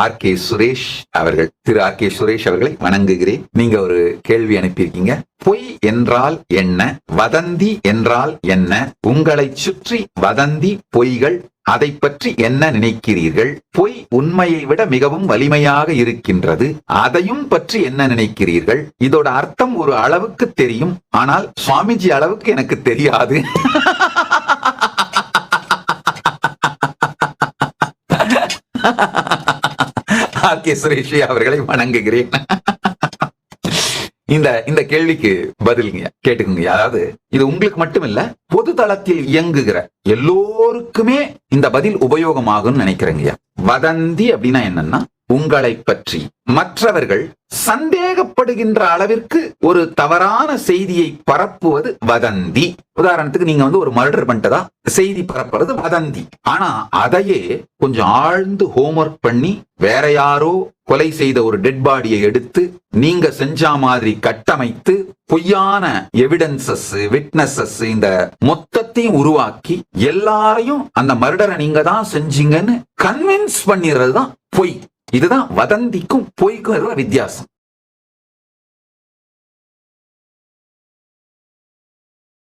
R.K. Suresh அவர்கள். திரு R.K. Suresh அவர்களை வணங்குகிறேன். நீங்க ஒரு கேள்வி அனுப்பியிருக்கீங்க. பொய் என்றால் என்ன? வதந்தி என்றால் என்ன? உங்களை சுற்றி வதந்தி பொய்கள், அதை பற்றி என்ன நினைக்கிறீர்கள்? பொய் உண்மையை விட மிகவும் வலிமையாக இருக்கின்றது, அதையும் பற்றி என்ன நினைக்கிறீர்கள்? இதோட அர்த்தம் ஒரு அளவுக்கு தெரியும், ஆனால் சுவாமிஜி அளவுக்கு எனக்கு தெரியாது. R.K. சுரேஷ் அவர்களை வணங்குகிறேன். இந்த கேள்விக்கு பதிலுங்க கேட்டுக்குங்க. அதாவது இது உங்களுக்கு மட்டும் இல்ல, பொது தளத்தில் இயங்குகிற எல்லோருக்குமே இந்த பதில் உபயோகமாகும் நினைக்கிறேங்க. வதந்தி அப்படின்னா என்னன்னா, உங்களை பற்றி மற்றவர்கள் சந்தேகப்படுகின்ற அளவிற்கு ஒரு தவறான செய்தியை பரப்புவது வதந்தி. உதாரணத்துக்கு நீங்க ஒரு மர்டர் பண்ணிட்டதா செய்தி பரப்புறது வதந்தி. ஆனா அதையே கொஞ்சம் ஆழ்ந்து ஹோம்வொர்க் பண்ணி வேற யாரோ கொலை செய்த ஒரு டெட் பாடியை எடுத்து நீங்க செஞ்ச மாதிரி கட்டமைத்து பொய்யான எவிடன்சஸ், விட்னஸஸ், இந்த மொத்தத்தையும் உருவாக்கி எல்லாரையும் அந்த மர்டரை நீங்க தான் செஞ்சீங்கன்னு கன்வின்ஸ் பண்ணிடுறதுதான் பொய். இதுதான் வதந்திக்கும் பொய்க்கும் இருக்கிற வித்தியாசம்.